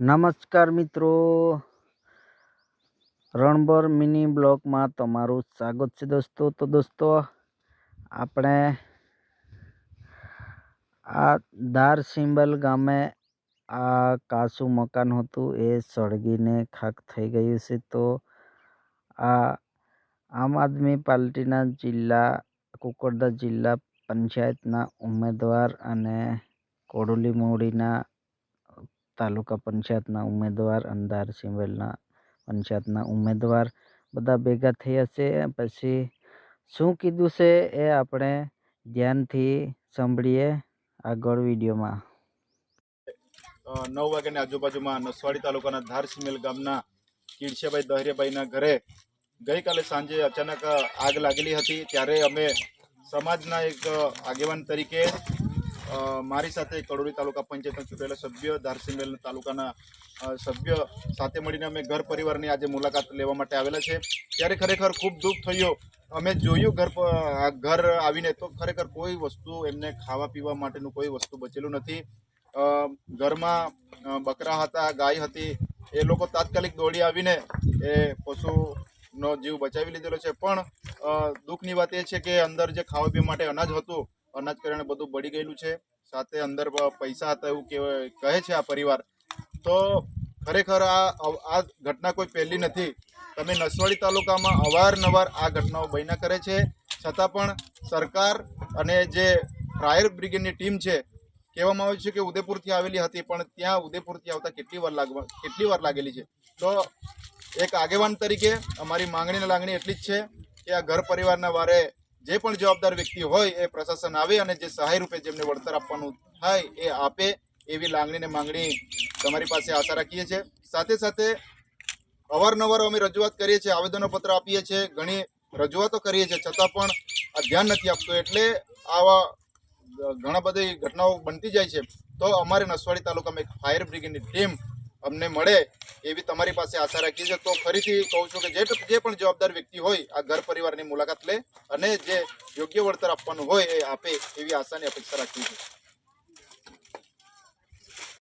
નમસ્કાર મિત્રો, રણભર મિની બ્લોગમાં તમારું સ્વાગત છે દોસ્તો. તો દોસ્તો, આપણે આ ધારસિંબલ ગામે આ કાચું મકાન હતું એ સળગીને ખાક થઈ ગયું છે. તો આ આમ આદમી પાર્ટીના કુકરદા જિલ્લા પંચાયતના ઉમેદવાર અને કોડોલી મોવડીના તાલુકા પંચાયતના ઉમેદવાર અને ધારસિંબલના પંચાયતના ઉમેદવાર બધા ભેગા થયા છે. પછી શું કીધું છે એ આપણે ધ્યાનથી સાંભળીએ આગળ વિડીયોમાં. 9 વાગ્યાની આજુબાજુમાં નસવાડી તાલુકાના ધારસિંબલ ગામના કીડશેભાઈ દહરિયાભાઈના ઘરે ગઈકાલે સાંજે અચાનક આગ લાગેલી હતી. ત્યારે અમે સમાજના એક આગેવાન તરીકે મારી સાથે કડોલી તાલુકા પંચાયતના ચૂંટાયેલા સભ્ય, ધારસિંબલ તાલુકાના સભ્ય સાથે મળીને અમે ઘર પરિવારની આજે મુલાકાત લેવા માટે આવેલા છે. ત્યારે ખરેખર ખૂબ દુઃખ થયું. અમે જોયું ઘર આવીને તો ખરેખર કોઈ વસ્તુ એમને ખાવા પીવા માટેનું કોઈ વસ્તુ બચેલું નથી. ઘરમાં બકરા હતા, ગાય હતી. એ લોકો તાત્કાલિક દોડી આવીને એ પશુનો જીવ બચાવી લીધેલો છે. પણ દુઃખની વાત એ છે કે અંદર જે ખાવા પીવા માટે અનાજ હતું, અનાજ કરીને બધું બળી ગયેલું છે. સાથે અંદર પૈસા હતા એવું કહે છે આ પરિવાર. તો ખરેખર આ ઘટના કોઈ પહેલી નથી. તમે નસવાડી તાલુકામાં અવારનવાર આ ઘટનાઓ બન્યા કરે છે. છતાં પણ સરકાર અને જે ફાયર બ્રિગેડની ટીમ છે, કહેવામાં આવે છે કે ઉદયપુરથી આવેલી હતી, પણ ત્યાં ઉદયપુરથી આવતા કેટલી વાર લાગેલી છે. તો એક આગેવાન તરીકે અમારી લાગણી એટલી જ છે કે આ ઘર પરિવારના વારે જે પણ જવાબદાર વ્યક્તિ હોય એ પ્રશાસન આવે અને જે સહાય રૂપે જેમને વળતર આપવાનું થાય એ આપે, એવી માંગણી તમારી પાસે આશા રાખીએ છીએ. સાથે સાથે અવારનવાર અમે રજૂઆત કરીએ છીએ, આવેદનપત્ર આપીએ છીએ, ઘણી રજૂઆતો કરીએ છીએ, છતાં પણ આ ધ્યાન નથી આપતું. એટલે આવા ઘણા બધી ઘટનાઓ બનતી જાય છે. તો અમારે નસવાડી તાલુકામાં એક ફાયર બ્રિગેડની ટીમ અમને મળે એવી તમારી પાસે આશા રાખીએ છીએ. તો ફરીથી કહું છું કે જે પણ જવાબદાર વ્યક્તિ હોય આ ઘર પરિવારની મુલાકાત લે અને જે યોગ્ય વળતર આપવાનું હોય એ આપે, એવી આશાની અપેક્ષા રાખીએ છીએ.